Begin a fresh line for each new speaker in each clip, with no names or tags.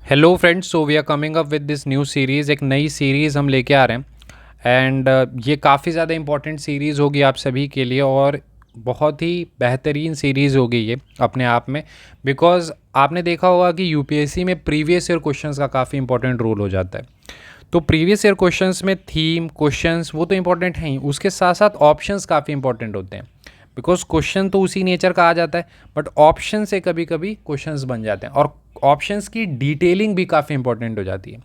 Hello friends, so we are coming up with this new series. एक नई series हम लेके आ रहे हैं एंड ये काफ़ी ज़्यादा इंपॉर्टेंट सीरीज़ होगी आप सभी के लिए और बहुत ही बेहतरीन सीरीज़ होगी ये अपने आप में। बिकॉज आपने देखा होगा कि यूपीएससी में प्रीवियस ईयर क्वेश्चंस का काफ़ी इंपॉर्टेंट रोल हो जाता है। तो प्रीवियस ईयर क्वेश्चंस में थीम क्वेश्चंस वो तो इंपॉर्टेंट हैं ही, उसके साथ साथ ऑप्शंस काफ़ी इंपॉर्टेंट होते हैं। बिकॉज क्वेश्चन तो उसी नेचर का आ जाता है, बट ऑप्शन से कभी कभी क्वेश्चंस बन जाते हैं और ऑप्शंस की डिटेलिंग भी काफ़ी इंपॉर्टेंट हो जाती है।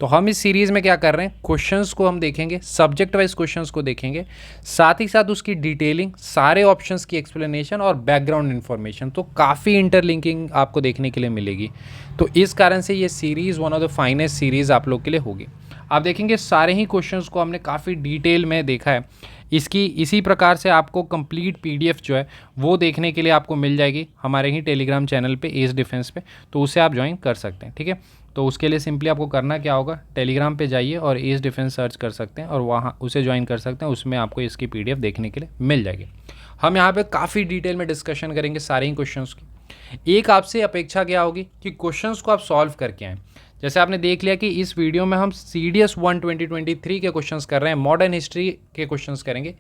तो हम इस सीरीज़ में क्या कर रहे हैं, क्वेश्चंस को हम देखेंगे, सब्जेक्ट वाइज क्वेश्चंस को देखेंगे, साथ ही साथ उसकी डिटेलिंग, सारे ऑप्शंस की एक्सप्लेनेशन और बैकग्राउंड इन्फॉर्मेशन। तो काफ़ी इंटरलिंकिंग आपको देखने के लिए मिलेगी। तो इस कारण से ये series one of the finest series आप लोग के लिए होगी। आप देखेंगे सारे ही क्वेश्चंस को हमने काफ़ी डिटेल में देखा है। इसकी इसी प्रकार से आपको कंप्लीट पीडीएफ जो है वो देखने के लिए आपको मिल जाएगी हमारे ही टेलीग्राम चैनल पे एज डिफेंस पे। तो उसे आप ज्वाइन कर सकते हैं, ठीक है। तो उसके लिए सिंपली आपको करना क्या होगा, टेलीग्राम पे जाइए और एज डिफेंस सर्च कर सकते हैं और वहाँ उसे ज्वाइन कर सकते हैं। उसमें आपको इसकी पीडीएफ देखने के लिए मिल जाएगी। हम यहाँ पे काफ़ी डिटेल में डिस्कशन करेंगे सारे ही क्वेश्चंस की। एक आपसे अपेक्षा क्या होगी कि क्वेश्चंस को आप सॉल्व करके आएँ। जैसे आपने देख लिया कि इस वीडियो में हम CDS 1 2023 के क्वेश्चंस कर रहे हैं, मॉडर्न हिस्ट्री के क्वेश्चंस करेंगे।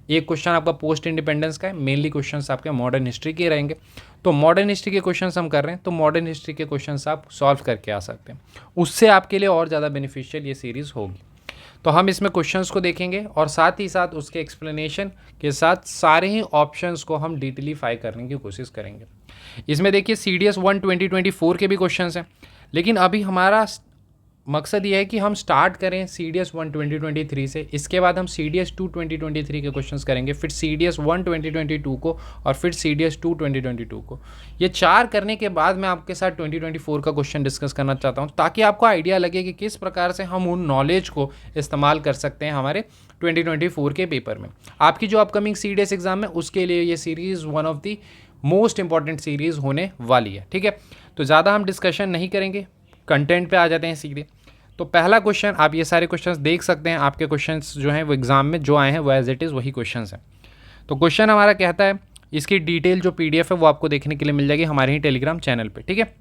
एक क्वेश्चन आपका पोस्ट इंडिपेंडेंस का है, मेनली क्वेश्चंस आपके मॉडर्न हिस्ट्री के रहेंगे। तो मॉडर्न हिस्ट्री के क्वेश्चंस हम कर रहे हैं, तो मॉडर्न हिस्ट्री के क्वेश्चंस आप सॉल्व करके आ सकते हैं। उससे आपके लिए और ज़्यादा बेनिफिशियल ये सीरीज़ होगी। तो हम इसमें क्वेश्चंस को देखेंगे और साथ ही साथ उसके एक्सप्लेनेशन के साथ सारे ही ऑप्शंस को हम डिटेलिफाई करने की कोशिश करेंगे। इसमें देखिए CDS 1 2024 के भी क्वेश्चंस हैं, लेकिन अभी हमारा मकसद ये है कि हम स्टार्ट करें CDS 1 2023 से। इसके बाद हम CDS 2 2023 के क्वेश्चंस करेंगे, फिर CDS 1 2022 को और फिर CDS 2 2022 को। ये चार करने के बाद मैं आपके साथ 2024 का क्वेश्चन डिस्कस करना चाहता हूँ, ताकि आपको आइडिया लगे कि किस प्रकार से हम उन नॉलेज को इस्तेमाल कर सकते हैं हमारे 2024 के पेपर में। आपकी जो अपकमिंग CDS एग्जाम है उसके लिए ये series one of the most important series होने वाली है, ठीक है। तो ज़्यादा हम डिस्कशन नहीं करेंगे, कंटेंट पे आ जाते हैं सीधे। तो पहला क्वेश्चन, आप ये सारे क्वेश्चंस देख सकते हैं, आपके क्वेश्चंस जो हैं वो एग्जाम में जो आए हैं वो एज इट इज़ वही क्वेश्चंस हैं। तो क्वेश्चन हमारा कहता है, इसकी डिटेल जो PDF है वो आपको देखने के लिए मिल जाएगी हमारे ही टेलीग्राम चैनल पे, ठीक है।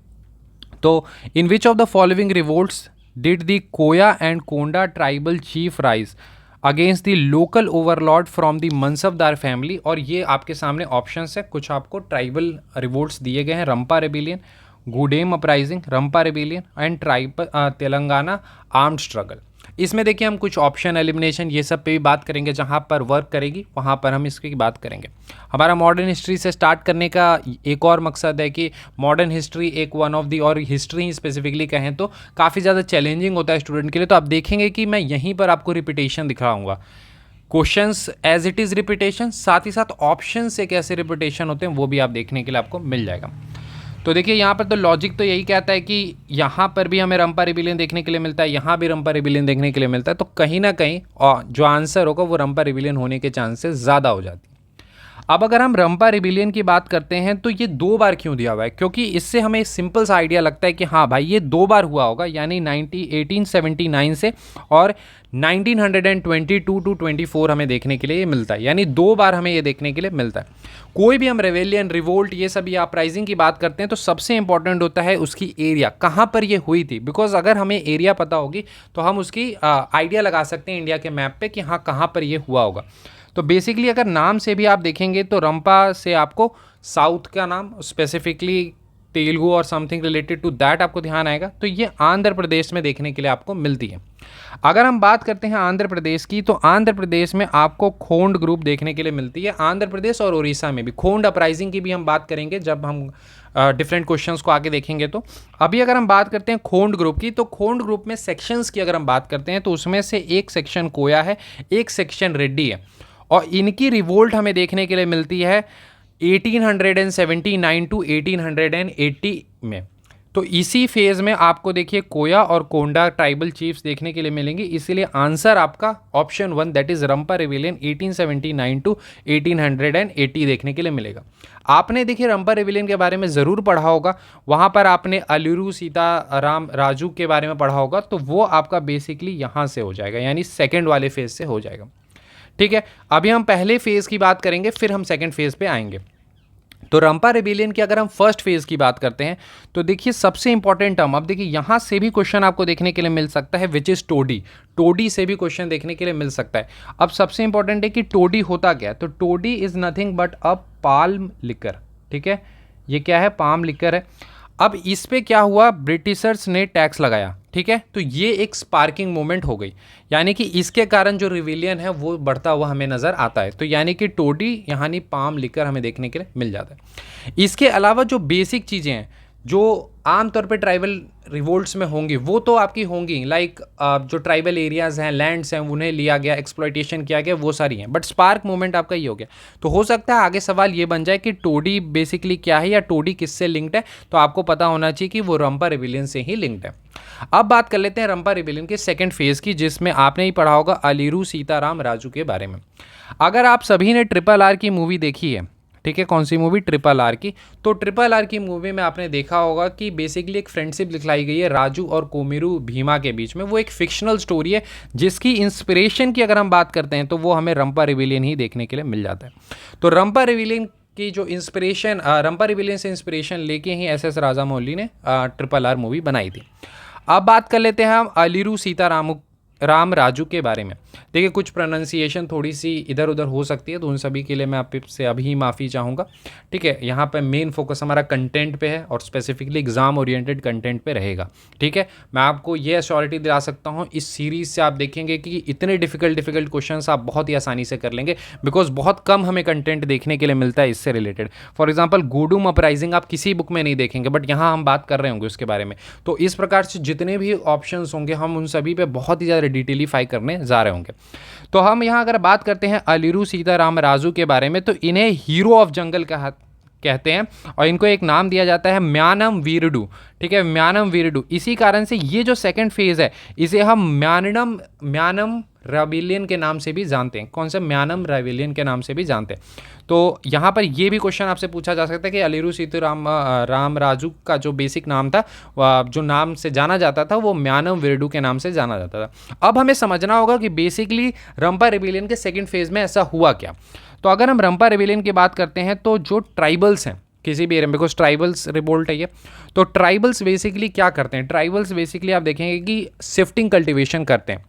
तो in which of the following revolts did the Koya and Konda tribal chief rise against the local overlord from the Mansabdar family. और ये आपके सामने ऑप्शंस है, कुछ आपको ट्राइबल रिवोल्ट्स दिए गए हैं, Rampa rebellion, Gudem uprising, Rampa rebellion and tribal Telangana armed struggle. इसमें देखिए हम कुछ ऑप्शन एलिमिनेशन ये सब पे भी बात करेंगे, जहाँ पर वर्क करेगी वहाँ पर हम इसकी बात करेंगे। हमारा मॉडर्न हिस्ट्री से स्टार्ट करने का एक और मकसद है कि मॉडर्न हिस्ट्री एक वन ऑफ दी, और हिस्ट्री स्पेसिफिकली कहें तो काफ़ी ज़्यादा चैलेंजिंग होता है स्टूडेंट के लिए। तो आप देखेंगे कि मैं यहीं पर आपको रिपीटेशन दिखाऊंगा, questions as it is repetition, साथ ही साथ ऑप्शन से कैसे रिपीटेशन होते हैं वो भी आप देखने के लिए आपको मिल जाएगा। तो देखिए यहाँ पर तो लॉजिक तो यही कहता है कि यहाँ पर भी हमें रंपा रेबिलियन देखने के लिए मिलता है, यहाँ भी रंपा रेबिलियन देखने के लिए मिलता है। तो कहीं ना कहीं जो आंसर होगा वो रंपा रेबिलियन होने के चांसेस ज़्यादा हो जाती है। अब अगर हम रंपा रेबिलियन की बात करते हैं तो ये 2 बार क्यों दिया हुआ है, क्योंकि इससे हमें सिंपल सा आइडिया लगता है कि हाँ भाई ये 2 बार हुआ होगा, यानी 1879 से और 1922 टू 24 हमें देखने के लिए ये मिलता है, यानी 2 बार हमें ये देखने के लिए मिलता है। कोई भी हम रेवेलियन, रिवोल्ट, ये सब या अपराइजिंग की बात करते हैं तो सबसे इंपॉर्टेंट होता है उसकी एरिया, कहाँ पर ये हुई थी। बिकॉज अगर हमें एरिया पता होगी तो हम उसकी आइडिया लगा सकते हैं इंडिया के मैप पे कि हाँ कहाँ पर ये हुआ होगा। तो बेसिकली अगर नाम से भी आप देखेंगे तो रंपा से आपको साउथ का नाम, स्पेसिफिकली तेलुगु और समथिंग रिलेटेड टू दैट आपको ध्यान आएगा। तो ये आंध्र प्रदेश में देखने के लिए आपको मिलती है। अगर हम बात करते हैं आंध्र प्रदेश की, तो आंध्र प्रदेश में आपको खोंड ग्रुप देखने के लिए मिलती है। आंध्र प्रदेश और उड़ीसा में भी खोंड अपराइजिंग की भी हम बात करेंगे जब हम डिफरेंट क्वेश्चंस को आगे देखेंगे। तो अभी अगर हम बात करते हैं खोंड ग्रुप की, तो खोंड ग्रुप में सेक्शंस की अगर हम बात करते हैं तो उसमें से एक सेक्शन कोया है, एक सेक्शन रेड्डी है, और इनकी रिवोल्ट हमें देखने के लिए मिलती है 1879 टू 1880 में। तो इसी फेज में आपको देखिए कोया और कोंडा ट्राइबल चीफ्स देखने के लिए मिलेंगे। इसीलिए आंसर आपका option 1 that is Rampa rebellion 1879 to 1880 देखने के लिए मिलेगा। आपने देखिए रंपा रेबिलियन के बारे में ज़रूर पढ़ा होगा, वहाँ पर आपने अलुरु सीताराम राजू के बारे में पढ़ा होगा, तो वो आपका बेसिकली यहाँ से हो जाएगा, यानी सेकेंड वाले फेज से हो जाएगा, ठीक है। अभी हम पहले फेज़ की बात करेंगे, फिर हम सेकेंड फेज़ पे आएंगे। तो रंपा रेबिलियन की अगर हम फर्स्ट फेज की बात करते हैं तो देखिए सबसे इंपॉर्टेंट टर्म, अब देखिए यहाँ से भी क्वेश्चन आपको देखने के लिए मिल सकता है, विच इज टोडी। टोडी से भी क्वेश्चन देखने के लिए मिल सकता है। अब सबसे इंपॉर्टेंट है कि टोडी होता क्या है, तो toddy is nothing but a palm liquor, ठीक है, ये क्या है, पाम लिकर है। अब इस पे क्या हुआ, ब्रिटिशर्स ने टैक्स लगाया, ठीक है, तो ये एक स्पार्किंग मोमेंट हो गई, यानी कि इसके कारण जो रिविलियन है वो बढ़ता हुआ हमें नज़र आता है। तो यानी कि टोडी यानी पाम लिकर हमें देखने के लिए मिल जाता है। इसके अलावा जो बेसिक चीज़ें हैं जो आमतौर पे ट्राइबल रिवोल्ट्स में होंगी वो तो आपकी होंगी, लाइक जो ट्राइबल एरियाज़ हैं, लैंड्स हैं, उन्हें लिया गया, एक्सप्लॉयटेशन किया गया, वो सारी हैं, बट स्पार्क मूवमेंट आपका ये हो गया। तो हो सकता है आगे सवाल ये बन जाए कि टोडी बेसिकली क्या है या टोडी किससे लिंक्ड है, तो आपको पता होना चाहिए कि वो रंपा रेबिलियन से ही लिंक्ड है। अब बात कर लेते हैं रंपा रेबिलियन के सेकेंड फेज की, जिसमें आपने ही पढ़ा होगा अलीरू सीताराम राजू के बारे में। अगर आप सभी ने RRR की मूवी देखी है, ठीक है, कौन सी मूवी, RRR की, तो RRR की मूवी में आपने देखा होगा कि बेसिकली एक फ्रेंडशिप दिखलाई गई है राजू और कोमेरू भीमा के बीच में। वो एक फिक्शनल स्टोरी है जिसकी इंस्पिरेशन की अगर हम बात करते हैं तो वो हमें रंपा रेबिलियन ही देखने के लिए मिल जाता है। तो रंपा रेबिलियन की जो इंस्पिरेशन, रंपा रेबिलियन से इंस्पिरेशन लेके ही SS राजामौली ने RRR मूवी बनाई थी। अब बात कर लेते हैं हम अलीरू राम राजू के बारे में। देखिए कुछ प्रोनाउंसिएशन थोड़ी सी इधर उधर हो सकती है, तो उन सभी के लिए मैं आपसे अभी माफ़ी चाहूँगा, ठीक है। यहाँ पे मेन फोकस हमारा कंटेंट पे है और स्पेसिफिकली एग्जाम ओरिएंटेड कंटेंट पे रहेगा, ठीक है। मैं आपको ये एश्योरिटी दिला सकता हूँ, इस सीरीज़ से आप देखेंगे कि इतने डिफिकल्ट क्वेश्चंस आप बहुत ही आसानी से कर लेंगे, बिकॉज बहुत कम हमें कंटेंट देखने के लिए मिलता है इससे रिलेटेड। फॉर एग्जाम्पल गोडूम अपराइजिंग आप किसी बुक में नहीं देखेंगे, बट यहाँ हम बात कर रहे होंगे उसके बारे में। तो इस प्रकार से जितने भी ऑप्शन होंगे हम उन सभी पे बहुत ही ज़्यादा डिटेलिफाई करने जा रहे होंगे। तो हम यहाँ अगर बात करते हैं अलीरू सीताराम राजू के बारे में, तो इन्हें हीरो ऑफ जंगल कहते हैं और इनको एक नाम दिया जाता है म्यानम वीरडू, ठीक है, म्यानम वीरडू। इसी कारण से ये जो सेकंड फेज है इसे हम म्यानम रेबिलियन के नाम से भी जानते हैं। कौन सा, म्यानम रेबिलियन के नाम से भी जानते हैं। तो यहाँ पर ये भी क्वेश्चन आपसे पूछा जा सकता है कि अलीरू सीताराम राजू का जो बेसिक नाम था, जो नाम से जाना जाता था, वो म्यानम वीरडू के नाम से जाना जाता था। अब हमें समझना होगा कि बेसिकली रंपा रेबिलियन के सेकेंड फेज में ऐसा हुआ क्या। तो अगर हम रंपा रेबिलियन की बात करते हैं तो जो ट्राइबल्स हैं किसी भी एरिया में, बिकॉज ट्राइबल्स रिवोल्ट है ये, तो ट्राइबल्स बेसिकली क्या करते हैं, ट्राइबल्स बेसिकली आप देखेंगे कि शिफ्टिंग कल्टीवेशन करते हैं।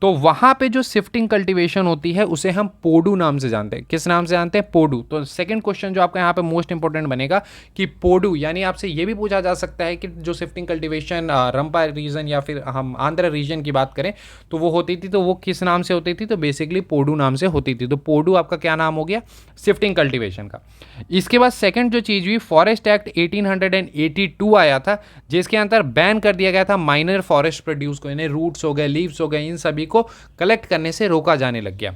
तो वहाँ पे जो शिफ्टिंग कल्टीवेशन होती है उसे हम पोडू नाम से जानते हैं। किस नाम से जानते हैं, पोडू। तो सेकंड क्वेश्चन जो आपका यहाँ पे मोस्ट इंपॉर्टेंट बनेगा कि पोडू, यानी आपसे ये भी पूछा जा सकता है कि जो शिफ्टिंग कल्टीवेशन रंपा रीजन या फिर हम आंध्र रीजन की बात करें तो वो होती थी, तो वो किस नाम से होती थी, तो बेसिकली पोडू नाम से होती थी। तो पोडू आपका क्या नाम हो गया, शिफ्टिंग कल्टीवेशन का। इसके बाद सेकेंड जो चीज़ हुई, फॉरेस्ट एक्ट 1882 आया था, जिसके अंदर बैन कर दिया गया था माइनर फॉरेस्ट प्रोड्यूस को, इन्हें रूट्स हो गए, लीव्स हो गए, इन सभी को कलेक्ट करने से रोका जाने लग गया।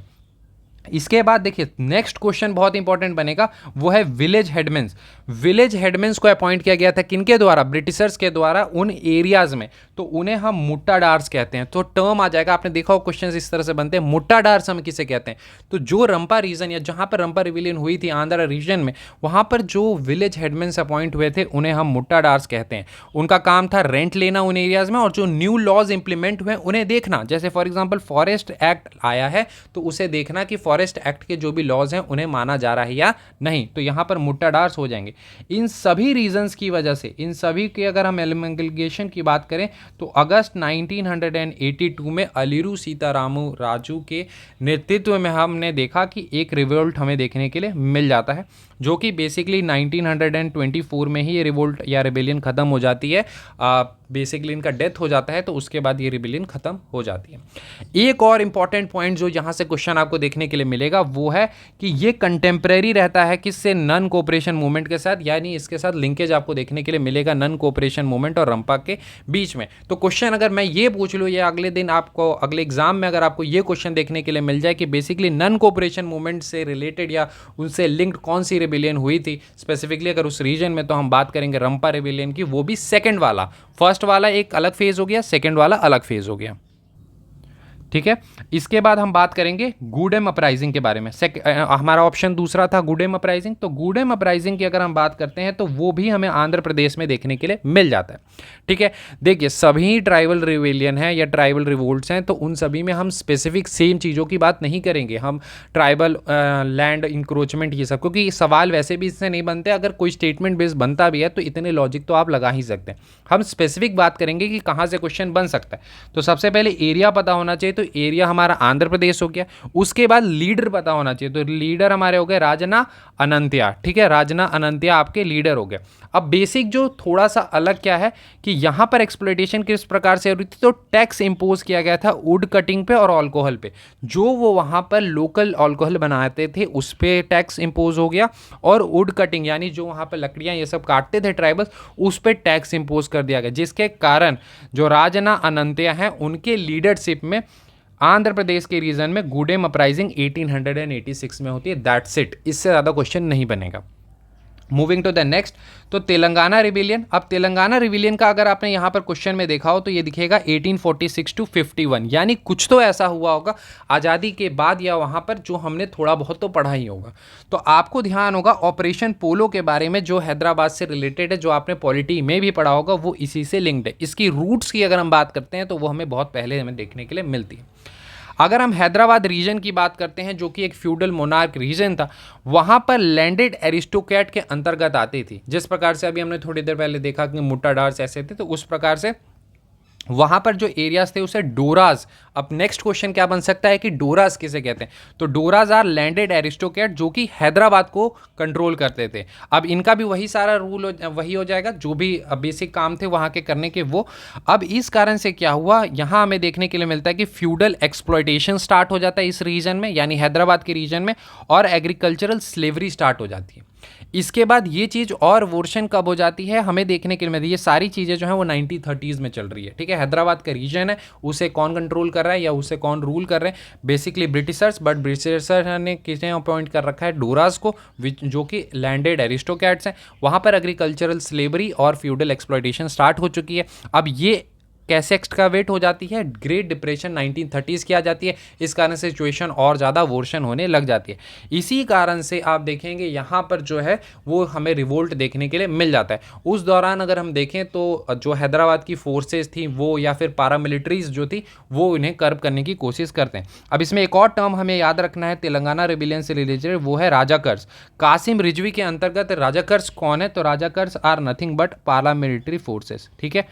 इसके बाद देखिए नेक्स्ट क्वेश्चन बहुत इंपॉर्टेंट बनेगा, वो है विलेज हेडमैन्स। विलेज हेडमैन्स को अपॉइंट किया गया था किनके द्वारा, ब्रिटिशर्स के द्वारा उन एरियाज में, तो उन्हें हम मुट्टाडार्स कहते हैं। तो टर्म आ जाएगा, आपने देखा हो क्वेश्चन इस तरह से बनते हैं, मुट्टाडार्स हम किसे कहते हैं। तो जो रंपा रीजन या जहां पर रंपा रिविलियन हुई थी आंध्र रीजन में, वहां पर जो विलेज हेडमैन्स अपॉइंट हुए थे उन्हें हम मुट्टाडार्स कहते हैं। उनका काम था रेंट लेना उन एरियाज में, और जो न्यू लॉज इंप्लीमेंट हुए उन्हें देखना। जैसे फॉर एग्जाम्पल फॉरेस्ट एक्ट आया है तो उसे देखना कि फॉरेस्ट एक्ट के जो भी लॉज हैं उन्हें माना जा रहा है या नहीं, तो यहां पर मुट्टाडार्स हो जाएंगे। इन सभी रीजंस की वजह से, इन सभी के अगर हम एलिमिनेशन की बात करें तो अगस्त 1982 में अलीरू सीतारामू राजू के नेतृत्व में हमने देखा कि एक रिवोल्ट हमें देखने के लिए मिल जाता है, जो कि बेसिकली 1924 में ही ये रिवोल्ट या रिबेलियन ख़त्म हो जाती है। बेसिकली इनका डेथ हो जाता है, तो उसके बाद ये रिबेलियन ख़त्म हो जाती है। एक और इम्पॉर्टेंट पॉइंट जो यहाँ से क्वेश्चन आपको देखने के लिए मिलेगा वो है कि ये कंटेम्प्रेरी रहता है किससे, नन कोऑपरेशन मूवमेंट के साथ, यानी इसके साथ लिंकेज आपको देखने के लिए मिलेगा नन कोऑपरेशन मूवमेंट और रंपा के बीच में। तो क्वेश्चन अगर मैं ये पूछ लूँ या अगले दिन आपको अगले एग्जाम में अगर आपको ये क्वेश्चन देखने के लिए मिल जाए कि बेसिकली नन कोऑपरेशन मूवमेंट से रिलेटेड या उनसे लिंक्ड कौन सी रिबेलियन हुई थी स्पेसिफिकली अगर उस रीजन में, तो हम बात करेंगे रंपा रिबेलियन की, वो भी सेकंड वाला। फर्स्ट वाला एक अलग फेज हो गया, सेकंड वाला अलग फेज हो गया। ठीक है। इसके बाद हम बात करेंगे गूडेम अपराइजिंग के बारे में। हमारा ऑप्शन दूसरा था गूडेम अपराइजिंग। तो गूडेम अपराइजिंग की अगर हम बात करते हैं तो वो भी हमें आंध्र प्रदेश में देखने के लिए मिल जाता है। ठीक है, देखिए सभी ट्राइबल रिवेलियन हैं या ट्राइबल रिवोल्ट्स हैं, तो उन सभी में हम स्पेसिफिक सेम चीज़ों की बात नहीं करेंगे, हम ट्राइबल लैंड इंक्रोचमेंट ये सब, क्योंकि सवाल वैसे भी इससे नहीं बनते। अगर कोई स्टेटमेंट बेस बनता भी है तो इतने लॉजिक तो आप लगा ही सकते हैं। हम स्पेसिफिक बात करेंगे कि कहाँ से क्वेश्चन बन सकता है। तो सबसे पहले एरिया पता होना चाहिए, तो एरिया हमारा आंध्र प्रदेश हो गया। उसके बाद लीडर पता होना चाहिए, तो लीडर हमारे हो गए राजना अनंत्या। ठीक है, राजना अनंत्या आपके लीडर हो गए। अब बेसिक जो थोड़ा सा अलग क्या है कि यहाँ पर एक्सप्लॉयटेशन किस प्रकार से हो रही थी, तो टैक्स इंपोज किया गया था वुड कटिंग पे और अल्कोहल पे। जो वो वहाँ पर लोकल अल्कोहल बनाते थे उस पर टैक्स इंपोज हो गया, और वुड कटिंग यानी जो वहाँ पर लकड़ियाँ ये सब काटते थे ट्राइबल्स, उस पर टैक्स इंपोज कर दिया गया, जिसके कारण जो राजना अनंत्या हैं उनके लीडरशिप में आंध्र प्रदेश के रीजन में गूडेम अपराइजिंग 1886 में होती है। दैट्स इट, इससे ज़्यादा क्वेश्चन नहीं बनेगा। मूविंग टू द नेक्स्ट, तो तेलंगाना रिविलियन। अब तेलंगाना रिविलियन का अगर आपने यहाँ पर क्वेश्चन में देखा हो तो ये दिखेगा 1846 to 51, यानी कुछ तो ऐसा हुआ होगा आज़ादी के बाद या वहाँ पर जो हमने थोड़ा बहुत तो पढ़ा ही होगा। तो आपको ध्यान होगा ऑपरेशन पोलो के बारे में, जो हैदराबाद से रिलेटेड है, जो आपने पॉलिटी में भी पढ़ा होगा, वो इसी से लिंक्ड है। इसकी रूट्स की अगर हम बात करते हैं तो वो हमें बहुत पहले हमें देखने के लिए मिलती है। अगर हम हैदराबाद रीजन की बात करते हैं, जो कि एक फ्यूडल मोनार्क रीजन था, वहाँ पर लैंडेड एरिस्टोक्रेट के अंतर्गत आती थी। जिस प्रकार से अभी हमने थोड़ी देर पहले देखा कि मुट्टाडार्स ऐसे थे, तो उस प्रकार से वहाँ पर जो एरियाज थे उसे डोराज। अब नेक्स्ट क्वेश्चन क्या बन सकता है कि डोराज किसे कहते हैं, तो डोराज आर लैंडेड एरिस्टोक्रेट जो कि हैदराबाद को कंट्रोल करते थे। अब इनका भी वही सारा रूल वही हो जाएगा, जो भी बेसिक काम थे वहाँ के करने के वो। अब इस कारण से क्या हुआ, यहाँ हमें देखने के लिए मिलता है कि फ्यूडल एक्सप्लॉयटेशन स्टार्ट हो जाता है इस रीजन में, यानी हैदराबाद के रीजन में, और एग्रीकल्चरल स्लेवरी स्टार्ट हो जाती है। इसके बाद ये चीज़ और वर्शन कब हो जाती है हमें देखने के लिए मिलती है। ये सारी चीज़ें जो हैं वो 1930s में चल रही है। ठीक है, हैदराबाद का रीजन है, उसे कौन कंट्रोल कर रहा है या उसे कौन रूल कर रहे हैं, बेसिकली ब्रिटिशर्स। बट ब्रिटिशर्स ने किसने अपॉइंट कर रखा है, डोरास को, जो कि लैंडेड एरिस्टोक्रेट्स हैं। वहाँ पर एग्रीकल्चरल स्लेवरी और फ्यूडल एक्सप्लॉयटेशन स्टार्ट हो चुकी है। अब ये कैसे एक्सकावेट हो जाती है, ग्रेट डिप्रेशन 1930s की आ जाती है। इस कारण से सिचुएशन और ज़्यादा वर्शन होने लग जाती है। इसी कारण से आप देखेंगे यहाँ पर जो है वो हमें रिवोल्ट देखने के लिए मिल जाता है। उस दौरान अगर हम देखें तो जो हैदराबाद की फोर्सेस थी वो, या फिर पारामिलिट्रीज जो थी, वो इन्हें कर्ब करने की कोशिश करते हैं। अब इसमें एक और टर्म हमें याद रखना है तेलंगाना रिबिलियन से रिलेटेड, वो है राजाकर्स। कासिम रिजवी के अंतर्गत राजाकर्स कौन है, तो Razakars are nothing but paramilitary forces. ठीक है,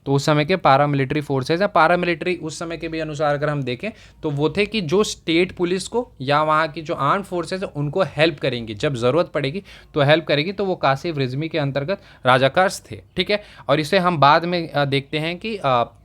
तो उस समय के पारामिलिट्री फोर्सेज है। पारामिलिट्री उस समय के भी अनुसार अगर हम देखें तो वो थे कि जो स्टेट पुलिस को या वहाँ की जो आर्म फोर्सेज है उनको हेल्प करेंगी, जब ज़रूरत पड़ेगी तो हेल्प करेगी। तो वो कासिम रिजवी के अंतर्गत राजाकार्स थे। ठीक है, और इसे हम बाद में देखते हैं कि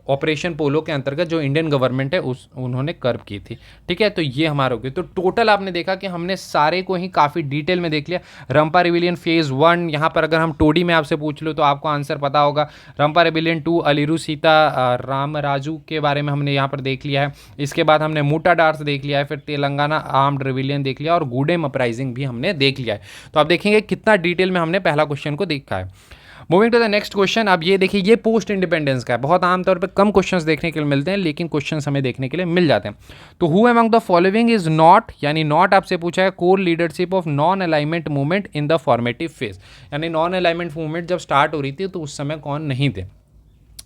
ऑपरेशन पोलो के अंतर्गत जो इंडियन गवर्नमेंट है उन्होंने कर्व की थी। ठीक है, तो ये हमारा हो गया। तो टोटल आपने देखा कि हमने सारे को ही काफ़ी डिटेल में देख लिया। रंपा रिविलियन फेज़ 1, यहाँ पर अगर हम टोडी में आपसे पूछ लो तो आपको आंसर पता होगा। रंपा रिविलियन 2 अलीरू सीता रामराजू के बारे में हमने यहाँ पर देख लिया है। इसके बाद हमने मुट्टाडार्स देख लिया है, फिर तेलंगाना आर्म्ड रिविलियन देख लिया, और गूडेम अपराइजिंग भी हमने देख लिया है। तो आप देखेंगे कितना डिटेल में हमने पहला क्वेश्चन को देखा है। Moving to the next question, अब ये देखिए, ये पोस्ट इंडिपेंडेंस का है। बहुत आमतौर पे कम क्वेश्चंस देखने के लिए मिलते हैं, लेकिन क्वेश्चंस हमें देखने के लिए मिल जाते हैं। तो who among the following is not, यानी नॉट आपसे पूछा है, core leadership of non alignment movement in the formative phase, यानी नॉन अलाइनमेंट मूवमेंट जब स्टार्ट हो रही थी तो उस समय कौन नहीं थे।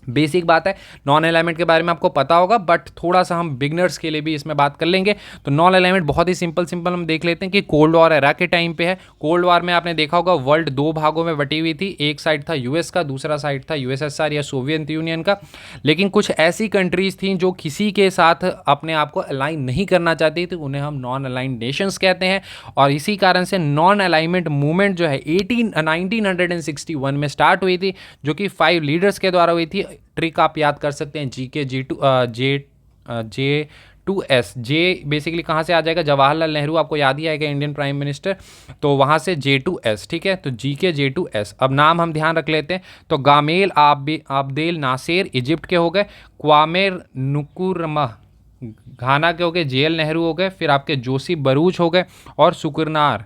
बेसिक बात है, नॉन अलाइनमेंट के बारे में आपको पता होगा, बट थोड़ा सा हम बिगनर्स के लिए भी इसमें बात कर लेंगे। तो नॉन अलाइनमेंट बहुत ही सिंपल हम देख लेते हैं कि कोल्ड वॉर एरा के टाइम पे है। कोल्ड वॉर में आपने देखा होगा वर्ल्ड 2 भागों में बटी हुई थी। एक साइड था यूएस का, दूसरा साइड था यूएसएसआर या सोवियत यूनियन का। लेकिन कुछ ऐसी कंट्रीज थी जो किसी के साथ अपने आप को अलाइन नहीं करना चाहती थी, उन्हें हम नॉन अलाइंड नेशंस कहते हैं। और इसी कारण से नॉन अलाइनमेंट मूवमेंट जो है 1961 में स्टार्ट हुई थी, जो कि 5 लीडर्स के द्वारा हुई थी। ट्रिक आप याद कर सकते हैं, J2S। जे बेसिकली कहाँ से आ जाएगा, जवाहरलाल नेहरू आपको याद ही आएगा, इंडियन प्राइम मिनिस्टर। तो वहाँ से J2S। ठीक है, तो J2S। अब नाम हम ध्यान रख लेते हैं। तो गामेल आब्देल नासेर इजिप्ट के हो गए, क्वामे नुकुरमा घाना के हो गए, JL नेहरू हो गए, फिर आपके जोशी बरूच हो गए, और सुकुरनार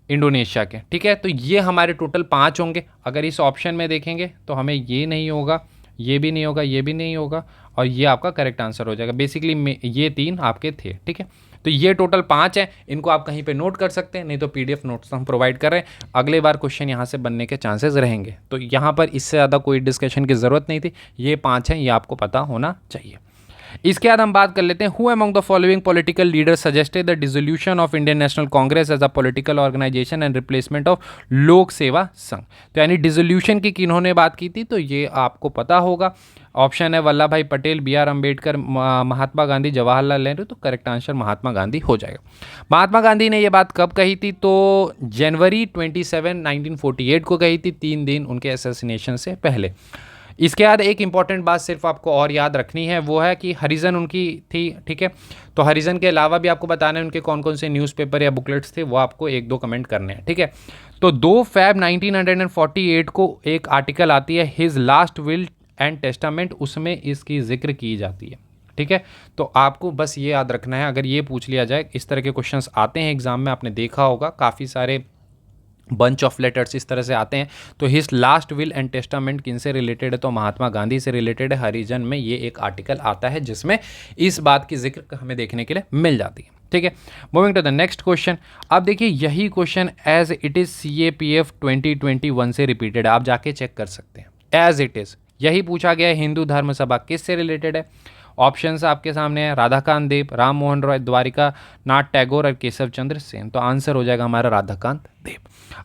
इंडोनेशिया के। ठीक है, तो ये हमारे टोटल 5 होंगे। अगर इस ऑप्शन में देखेंगे तो हमें ये नहीं होगा, ये भी नहीं होगा, ये भी नहीं होगा, और ये आपका करेक्ट आंसर हो जाएगा। बेसिकली ये 3 आपके थे, ठीक है। तो ये टोटल 5 हैं, इनको आप कहीं पे नोट कर सकते हैं, नहीं तो पीडीएफ नोट्स हम प्रोवाइड कर रहे हैं। अगले बार क्वेश्चन यहाँ से बनने के चांसेस रहेंगे, तो यहाँ पर इससे ज़्यादा कोई डिस्कशन की ज़रूरत नहीं थी। ये 5 हैं, ये आपको पता होना चाहिए। इसके बाद हम बात कर लेते हैं, who among the following political leaders suggested the dissolution of Indian National Congress as a political organisation and replacement of Lok Seva संघ। तो यानी डिसोल्यूशन की किन्होंने बात की थी, तो ये आपको पता होगा। ऑप्शन है वल्लभ भाई पटेल, बी आर अम्बेडकर, महात्मा गांधी, जवाहरलाल नेहरू। तो करेक्ट आंसर महात्मा गांधी हो जाएगा। महात्मा गांधी ने ये बात कब कही थी? तो जनवरी 27, 1948 को कही थी, 3 दिन उनके असैसिनेशन से पहले। इसके बाद एक इंपॉर्टेंट बात सिर्फ आपको और याद रखनी है, वो है कि हरिजन उनकी थी, ठीक है। तो हरिजन के अलावा भी आपको बताना है उनके कौन कौन से न्यूज़पेपर या बुकलेट्स थे, वो आपको 1-2 कमेंट करने हैं, ठीक है। तो 2 फैब 1948 को एक आर्टिकल आती है, his last will and testament, उसमें इसकी जिक्र की जाती है, ठीक है। तो आपको बस ये याद रखना है, अगर ये पूछ लिया जाए, इस तरह के क्वेश्चंस आते हैं एग्जाम में, आपने देखा होगा काफ़ी सारे बंच ऑफ लेटर्स इस तरह से आते हैं। तो his last will and testament किन से रिलेटेड है? तो महात्मा गांधी से रिलेटेड है। हरिजन में ये एक आर्टिकल आता है जिसमें इस बात की जिक्र हमें देखने के लिए मिल जाती है, ठीक है। Moving to the next question. अब देखिए यही question as it is CAPF 2021 से रिपीटेड है, आप जाके चेक कर सकते हैं। एज इट इज़ यही पूछा गया है। हिंदू धर्म सभा किससे रिलेटेड है? ऑप्शंस आपके सामने है, राधाकांत देव, राम मोहन रॉय, द्वारिका नाथ टैगोर और केशव चंद्र सेन। तो आंसर हो जाएगा हमारा राधाकांत देव।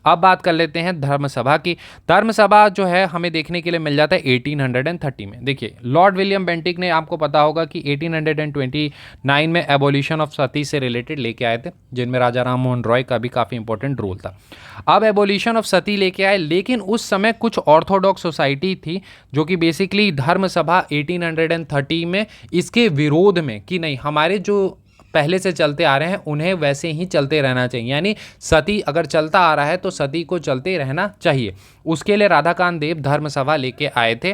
अब बात कर लेते हैं धर्म सभा की। धर्म सभा जो है हमें देखने के लिए मिल जाता है 1830 में। देखिए लॉर्ड विलियम बेंटिक ने, आपको पता होगा कि 1829 में एबोलिशन ऑफ सती से रिलेटेड लेके आए थे, जिनमें राजा राम मोहन रॉय का भी काफ़ी इंपॉर्टेंट रोल था। अब एबोलिशन ऑफ सती लेके आए, लेकिन उस समय कुछ ऑर्थोडॉक्स सोसाइटी थी जो कि बेसिकली धर्म सभा 1830 में इसके विरोध में, कि नहीं हमारे जो पहले से चलते आ रहे हैं उन्हें वैसे ही चलते रहना चाहिए, यानी सती अगर चलता आ रहा है तो सती को चलते रहना चाहिए। उसके लिए राधाकांत देव धर्म सभा लेके आए थे।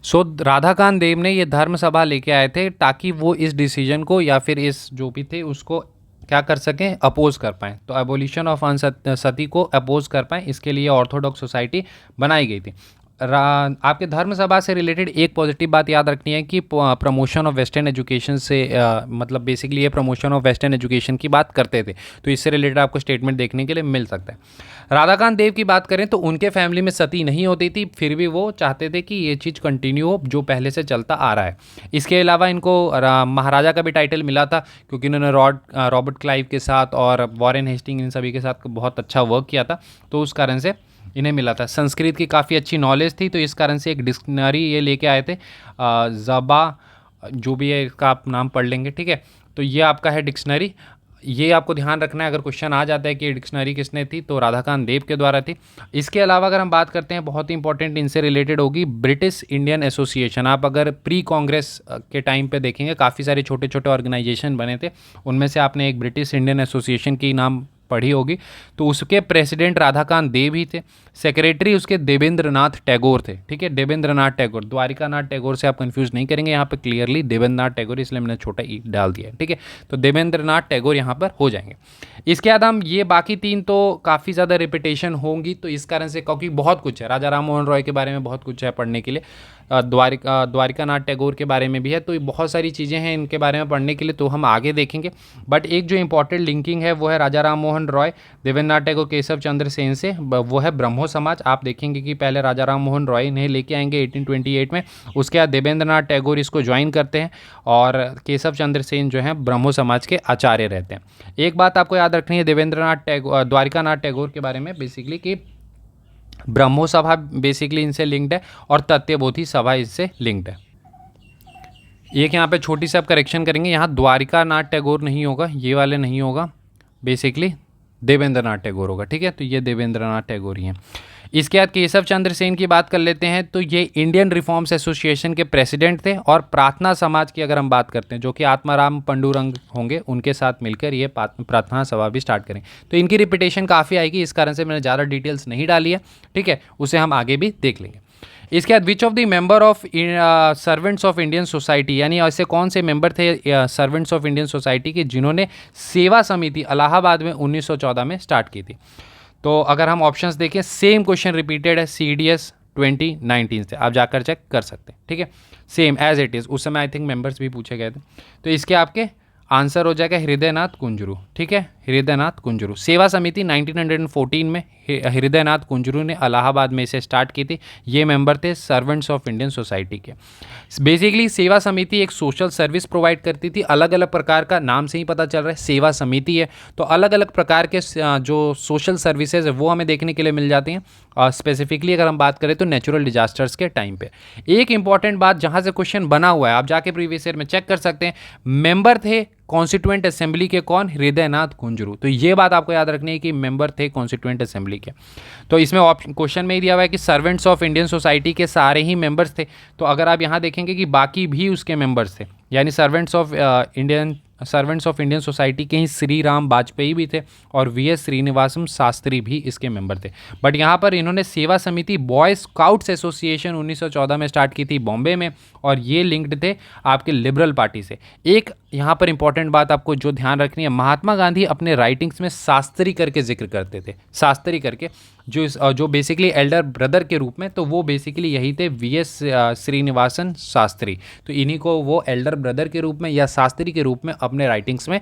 राधाकांत देव ने ये धर्म सभा लेके आए थे ताकि वो इस डिसीजन को या फिर इस जो भी थे उसको क्या कर सकें, अपोज कर पाएँ। तो एबोलिशन ऑफ सती को अपोज कर पाएँ, इसके लिए ऑर्थोडॉक्स सोसाइटी बनाई गई थी। आपके धर्म सभा से रिलेटेड एक पॉजिटिव बात याद रखनी है कि प्रमोशन ऑफ वेस्टर्न एजुकेशन से मतलब बेसिकली ये प्रमोशन ऑफ वेस्टर्न एजुकेशन की बात करते थे, तो इससे रिलेटेड आपको स्टेटमेंट देखने के लिए मिल सकता है। राधाकांत देव की बात करें तो उनके फैमिली में सती नहीं होती थी, फिर भी वो चाहते थे कि ये चीज़ कंटिन्यू हो जो पहले से चलता आ रहा है। इसके अलावा इनको महाराजा का भी टाइटल मिला था, क्योंकि इन्होंने रॉबर्ट क्लाइव के साथ और वॉरेन हेस्टिंग इन सभी के साथ बहुत अच्छा वर्क किया था, तो उस कारण से इन्हें मिला था। संस्कृत की काफ़ी अच्छी नॉलेज थी, तो इस कारण से एक डिक्शनरी ये लेके आए थे, ज़बा जो भी है इसका आप नाम पढ़ लेंगे, ठीक है। तो ये आपका है डिक्शनरी, ये आपको ध्यान रखना है, अगर क्वेश्चन आ जाता है कि डिक्शनरी किसने थी तो राधाकांत देव के द्वारा थी। इसके अलावा अगर हम बात करते हैं, बहुत ही इंपॉर्टेंट इनसे रिलेटेड होगी ब्रिटिश इंडियन एसोसिएशन। आप अगर प्री कांग्रेस के टाइम पे देखेंगे काफ़ी सारे छोटे छोटे ऑर्गेनाइजेशन बने थे, उनमें से आपने एक ब्रिटिश इंडियन एसोसिएशन की नाम पढ़ी होगी, तो उसके प्रेसिडेंट राधाकांत देव ही थे। सेक्रेटरी उसके देवेंद्र नाथ टैगोर थे, ठीक है, देवेंद्र नाथ टैगोर। द्वारिका नाथ टैगोर से आप कंफ्यूज नहीं करेंगे, यहाँ पे क्लियरली देवेंद्र नाथ टैगोर, इसलिए मैंने छोटा ई डाल दिया है, ठीक है। तो देवेंद्र नाथ टैगोर यहाँ पर हो जाएंगे। इसके बाद हम ये बाकी 3 तो काफ़ी ज़्यादा रिपीटेशन होंगी, तो इस कारण से, क्योंकि बहुत कुछ है, राजा राम मोहन रॉय के बारे में बहुत कुछ है पढ़ने के लिए, द्वारिका नाथ टैगोर के बारे में भी है, तो बहुत सारी चीज़ें हैं इनके बारे में पढ़ने के लिए, तो हम आगे देखेंगे। बट एक जो इंपॉर्टेंट लिंकिंग है वो है राजा राम मोहन रॉय, देवेंद्र नाथ टैगोर, केशव चंद्र सेन से, वो है ब्रह्मो समाज। आप देखेंगे कि पहले राजा राम मोहन रॉय इन्हें लेके आएंगे 1828 में, उसके बाद देवेंद्र नाथ टैगोर इसको ज्वाइन करते हैं, और केशव चंद्र सेन जो है ब्रह्मो समाज के आचार्य रहते हैं। एक बात आपको याद रखनी है द्वारिका नाथ टैगोर के बारे में बेसिकली, कि ब्रह्मो सभा बेसिकली इनसे लिंक्ड है और तत्वबोधि सभा इससे लिंक्ड है। एक यहाँ पे छोटी सी आप करेक्शन करेंगे, यहाँ द्वारिका नाथ टैगोर नहीं होगा, ये वाले नहीं होगा, बेसिकली देवेंद्र नाथ टैगोर होगा, ठीक है। तो ये देवेंद्र नाथ टैगोर ही हैं। इसके बाद केशव चंद्र सेन की बात कर लेते हैं, तो ये इंडियन रिफॉर्म्स एसोसिएशन के प्रेसिडेंट थे, और प्रार्थना समाज की अगर हम बात करते हैं, जो कि आत्माराम पंडुरंग होंगे, उनके साथ मिलकर ये प्रार्थना सभा भी स्टार्ट करें। तो इनकी रिपीटेशन काफ़ी आएगी, इस कारण से मैंने ज़्यादा डिटेल्स नहीं डाली है, ठीक है, उसे हम आगे भी देख लेंगे। इसके बाद विच of the member of servants of Indian society, यानी ऐसे कौन से मेंबर थे सर्वेंट्स ऑफ इंडियन सोसाइटी के जिन्होंने सेवा समिति इलाहाबाद में 1914 में स्टार्ट की थी। तो अगर हम ऑप्शंस देखें, सेम क्वेश्चन रिपीटेड है, CDS, 2019 से, आप जाकर चेक कर सकते हैं, ठीक है, सेम एज इट इज़। उस समय आई थिंक मेंबर्स भी पूछे गए थे। तो इसके आपके आंसर हो जाएगा हृदयनाथ कुंजरू, ठीक है, हृदयनाथ कुंजरू। सेवा समिति 1914 में हृदयनाथ कुंजरू ने इलाहाबाद में इसे स्टार्ट की थी। ये मेंबर थे सर्वेंट्स ऑफ इंडियन सोसाइटी के। बेसिकली सेवा समिति एक सोशल सर्विस प्रोवाइड करती थी, अलग अलग प्रकार का, नाम से ही पता चल रहा है सेवा समिति है, तो अलग अलग प्रकार के जो सोशल सर्विसेज है वो हमें देखने के लिए मिल जाती हैं। स्पेसिफिकली अगर हम बात करें तो नेचुरल डिजास्टर्स के टाइम पे। एक इंपॉर्टेंट बात जहाँ से क्वेश्चन बना हुआ है, आप जाके प्रीवियस ईयर में चेक कर सकते हैं, मेंबर थे कॉन्स्टिट्यूएंट असेंबली के कौन, हृदयनाथ कुंजरू। तो ये बात आपको याद रखनी है कि मेंबर थे कॉन्स्टिट्यूएंट असेंबली के। तो इसमें ऑप्शन क्वेश्चन में ही दिया हुआ है कि सर्वेंट्स ऑफ इंडियन सोसाइटी के सारे ही मेंबर्स थे। तो अगर आप यहाँ देखेंगे कि बाकी भी उसके मेंबर्स थे, यानी सर्वेंट्स ऑफ इंडियन सोसाइटी के ही श्री राम वाजपेयी भी थे और वीएस श्रीनिवासम शास्त्री भी इसके मेंबर थे। बट यहाँ पर इन्होंने सेवा समिति बॉय स्काउट्स एसोसिएशन 1914 में स्टार्ट की थी बॉम्बे में, और ये लिंक्ड थे आपके लिबरल पार्टी से। एक यहाँ पर इंपॉर्टेंट बात आपको जो ध्यान रखनी है, महात्मा गांधी अपने राइटिंग्स में शास्त्री करके जिक्र करते थे, शास्त्री करके, जो बेसिकली एल्डर ब्रदर के रूप में, तो वो बेसिकली यही थे वीएस श्रीनिवासन शास्त्री। तो इन्हीं को वो एल्डर ब्रदर के रूप में या शास्त्री के रूप में अपने राइटिंग्स में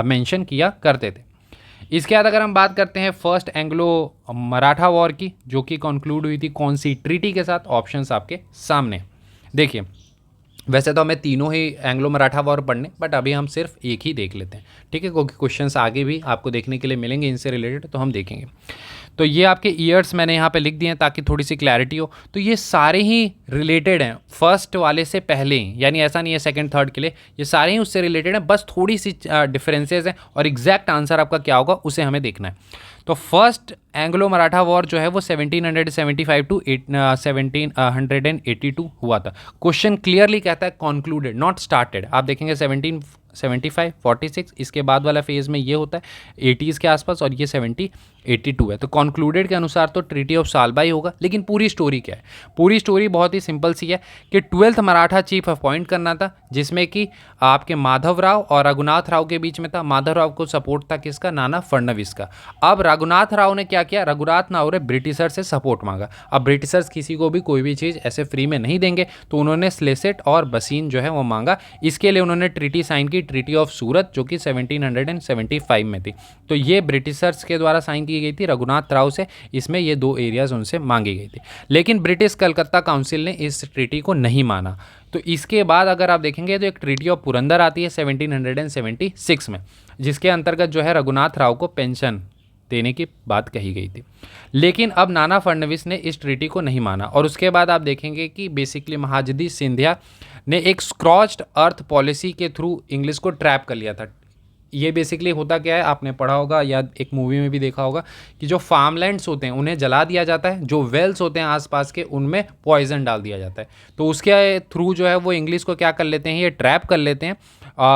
मेंशन किया करते थे। इसके बाद अगर हम बात करते हैं फर्स्ट एंग्लो मराठा वॉर की, जो कि कंक्लूड हुई थी कौन सी ट्रीटी के साथ, ऑप्शंस आपके सामने। देखिए, वैसे तो हमें तीनों ही एंग्लो मराठा वॉर पढ़ने, बट अभी हम सिर्फ एक ही देख लेते हैं, ठीक है, क्योंकि क्वेश्चंस आगे भी आपको देखने के लिए मिलेंगे इनसे रिलेटेड, तो हम देखेंगे। तो ये आपके ईयर्स मैंने यहाँ पे लिख दिए हैं ताकि थोड़ी सी क्लैरिटी हो। तो ये सारे ही रिलेटेड हैं फर्स्ट वाले से पहले ही, यानी ऐसा नहीं है सेकंड थर्ड के लिए, ये सारे ही उससे रिलेटेड हैं, बस थोड़ी सी डिफरेंसेस हैं, और एग्जैक्ट आंसर आपका क्या होगा उसे हमें देखना है। तो फर्स्ट एंग्लो मराठा वॉर जो है वो 1775 टू 1782 हुआ था। क्वेश्चन क्लियरली कहता है कॉन्क्लूडेड, नॉट स्टार्टेड। आप देखेंगे 1775, 46, इसके बाद वाला फेज में ये होता है 80s के आसपास, और ये 1782 है। तो कॉन्क्लूडेड के अनुसार तो ट्रीटी ऑफ सालबाई होगा। लेकिन पूरी स्टोरी क्या है? पूरी स्टोरी बहुत ही सिंपल सी है कि 12th मराठा चीफ अपॉइंट करना था, जिसमें कि आपके माधव राव और रघुनाथ राव के बीच में था। माधव राव को सपोर्ट था किसका? नाना फडणवीस का। अब रघुनाथ राव ने क्या किया? रघुनाथ राव ने ब्रिटिशर से सपोर्ट मांगा। अब ब्रिटिशर्स किसी को भी कोई भी चीज़ ऐसे फ्री में नहीं देंगे, तो उन्होंने स्लेसेट और बसीन जो है वो मांगा। इसके लिए उन्होंने ट्रीटी साइन की, ट्रीटी ऑफ सूरत, जो कि 1775 में थी। तो ये ब्रिटिशर्स के द्वारा साइन की गई थी रघुनाथ राव से। इसमें ये 2 एरियाज उनसे मांगी गई थी, लेकिन ब्रिटिश कलकत्ता काउंसिल ने इस ट्रीटी को नहीं माना। तो इसके बाद अगर आप देखेंगे तो एक ट्रीटी ऑफ पुरंदर आती है 1776 में, जिसके अंतर्गत जो है रघुनाथ राव को पेंशन देने की बात कही गई थी। लेकिन अब नाना फडणवीस ने इस ट्रीटी को नहीं माना, और उसके बाद आप देखेंगे कि बेसिकली महादजी सिंधिया ने एक स्क्रॉच्ड अर्थ पॉलिसी के थ्रू इंग्लिश को ट्रैप कर लिया था। ये बेसिकली होता क्या है, आपने पढ़ा होगा या एक मूवी में भी देखा होगा कि जो फार्मलैंड्स होते हैं उन्हें जला दिया जाता है, जो वेल्स होते हैं आसपास के उनमें पॉइजन डाल दिया जाता है। तो उसके थ्रू जो है वो इंग्लिश को क्या कर लेते हैं, ये ट्रैप कर लेते हैं।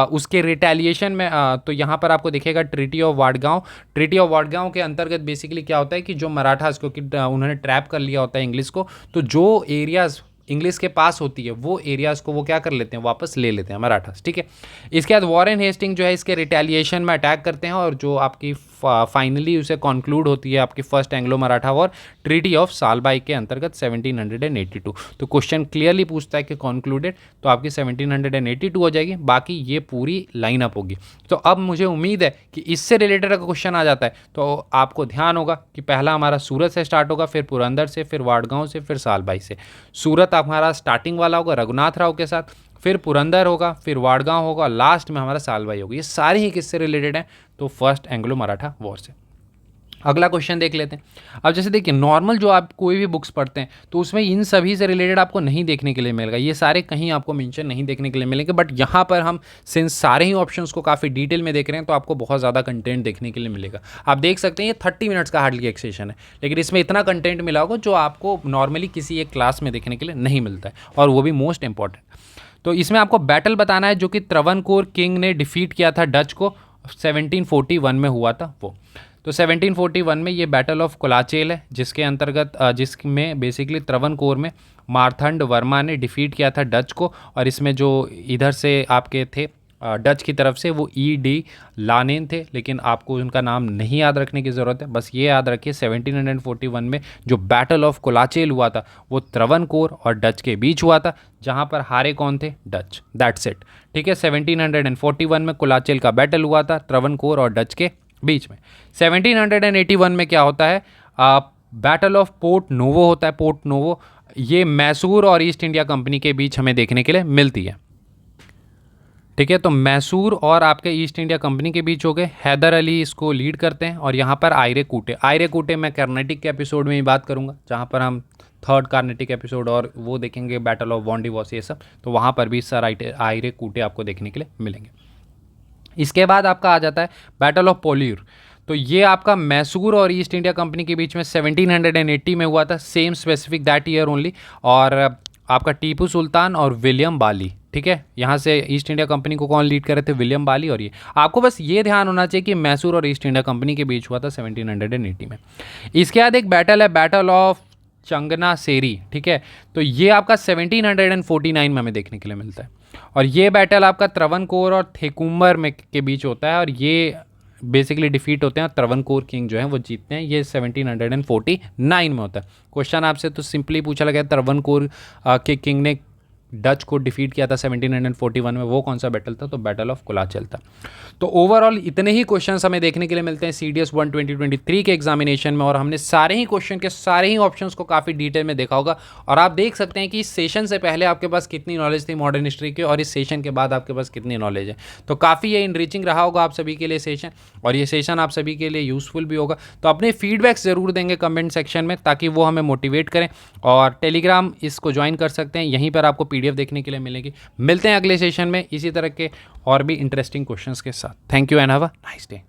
उसके रिटेलिएशन में तो यहाँ पर आपको दिखेगा ट्रीटी ऑफ वाडगांव। ट्रीटी ऑफ वाडगांव के अंतर्गत बेसिकली क्या होता है कि जो मराठास को उन्होंने ट्रैप कर लिया होता है इंग्लिश को, तो जो एरियाज़ इंग्लिश के पास होती है वो एरियाज़ को वो क्या कर लेते हैं, वापस ले लेते हैं मराठास, ठीक है। इसके बाद वॉरेन हेस्टिंग जो है इसके रिटेलिएशन में अटैक करते हैं, और जो आपकी फाइनली उसे कंक्लूड होती है आपकी first Anglo Maratha war treaty of Salbai के अंतर्गत 1782। तो क्वेश्चन क्लियरली पूछता है कि कंक्लूडेड, तो आपकी 1782 हो जाएगी, बाकी ये पूरी लाइन अप होगी। तो अब मुझे उम्मीद है कि इससे रिलेटेड अगर क्वेश्चन आ जाता है तो आपको ध्यान होगा कि पहला हमारा सूरत से स्टार्ट होगा, फिर पुरंदर से, फिर वाडगांव से, फिर सालबाई से। सूरत हमारा स्टार्टिंग वाला होगा रघुनाथ राव के साथ, फिर पुरंदर होगा, फिर वाडगांव होगा, लास्ट में हमारा सालबाई होगी। ये सारे ही किससे रिलेटेड हैं? तो फर्स्ट एंग्लो मराठा वॉर से। अगला क्वेश्चन देख लेते हैं। अब जैसे देखिए, नॉर्मल जो आप कोई भी बुक्स पढ़ते हैं तो उसमें इन सभी से रिलेटेड आपको नहीं देखने के लिए मिलेगा, ये सारे कहीं आपको मेंशन नहीं देखने के लिए मिलेंगे। बट यहाँ पर हम सिंस सारे ही ऑप्शंस को काफ़ी डिटेल में देख रहे हैं तो आपको बहुत ज़्यादा कंटेंट देखने के लिए मिलेगा। आप देख सकते हैं ये 30 मिनट्स का हार्डली एक सेशन है, लेकिन इसमें इतना कंटेंट मिला होगा जो आपको नॉर्मली किसी एक क्लास में देखने के लिए नहीं मिलता है, और वो भी मोस्ट इंपॉर्टेंट। तो इसमें आपको बैटल बताना है जो कि त्रवणकोर किंग ने डिफीट किया था डच को, 1741 में हुआ था वो। तो 1741 में ये बैटल ऑफ कोलाचेल है, जिसके अंतर्गत जिसमें बेसिकली त्रवणकोर में मार्थंड वर्मा ने डिफीट किया था डच को। और इसमें जो इधर से आपके थे डच की तरफ से, वो ई.डी. लानेन थे, लेकिन आपको उनका नाम नहीं याद रखने की ज़रूरत है, बस ये याद रखिए 1741 में जो बैटल ऑफ कोलाचेल हुआ था वो त्रवनकोर और डच के बीच हुआ था, जहाँ पर हारे कौन थे? डच। That's it. ठीक है, 1741 में कोलाचेल का बैटल हुआ था त्रवनकोर और डच के बीच में। 1781 में क्या होता है? बैटल ऑफ पोर्ट नोवो होता है। पोर्ट नोवो ये मैसूर और ईस्ट इंडिया कंपनी के बीच हमें देखने के लिए मिलती है। ठीक है, तो मैसूर और आपके ईस्ट इंडिया कंपनी के बीच हो गए। हैदर अली इसको लीड करते हैं और यहाँ पर आयरे कूटे मैं कर्नाटिक के एपिसोड में ही बात करूँगा, जहाँ पर हम थर्ड कार्नेटिक एपिसोड और वो देखेंगे बैटल ऑफ वॉन्डिवॉस ये सब, तो वहाँ पर भी सर आयरे कूटे आपको देखने के लिए मिलेंगे। इसके बाद आपका आ जाता है बैटल ऑफ पोल्यूर। तो ये आपका मैसूर और ईस्ट इंडिया कंपनी के बीच में 1780 में हुआ था, same specific that year only. और आपका टीपू सुल्तान और विलियम बाली, ठीक है, यहाँ से ईस्ट इंडिया कंपनी को कौन लीड कर रहे थे? विलियम बाली। और ये आपको बस ये ध्यान होना चाहिए कि मैसूर और ईस्ट इंडिया कंपनी के बीच हुआ था 1780 में। इसके बाद एक बैटल है, बैटल ऑफ चंगना सेरी। ठीक है, तो ये आपका 1749 में हमें देखने के लिए मिलता है। और ये बैटल आपका त्रवनकोर और थेकुम्बर में के बीच होता है, और ये बेसिकली डिफीट होते हैं। त्रवनकोर किंग जो है वो जीतते हैं। ये 1749 में होता है। क्वेश्चन आपसे तो सिंपली पूछा लगा, त्रवनकोर के किंग ने डच को डिफीट किया था 1741 में, वो कौन सा बैटल था? तो बैटल ऑफ कोलाचल था। तो ओवरऑल इतने ही क्वेश्चंस हमें देखने के लिए मिलते हैं CDS 1 2023 के एग्जामिनेशन में, और हमने सारे ही क्वेश्चन के सारे ही ऑप्शंस को काफ़ी डिटेल में देखा होगा। और आप देख सकते हैं कि इस सेशन से पहले आपके पास कितनी नॉलेज थी मॉडर्न हिस्ट्री की, और इस सेशन के बाद आपके पास कितनी नॉलेज है। तो काफ़ी ये इनरिचिंग रहा होगा आप सभी के लिए सेशन, और ये सेशन आप सभी के लिए यूज़फुल भी होगा। तो अपने फीडबैक्स ज़रूर देंगे कमेंट सेक्शन में, ताकि वो हमें मोटिवेट करें। और टेलीग्राम इसको ज्वाइन कर सकते हैं, यहीं पर आपको PDF देखने के लिए मिलेगी। मिलते हैं अगले सेशन में इसी तरह के और भी इंटरेस्टिंग क्वेश्चंस के साथ। Thank you and have a nice day.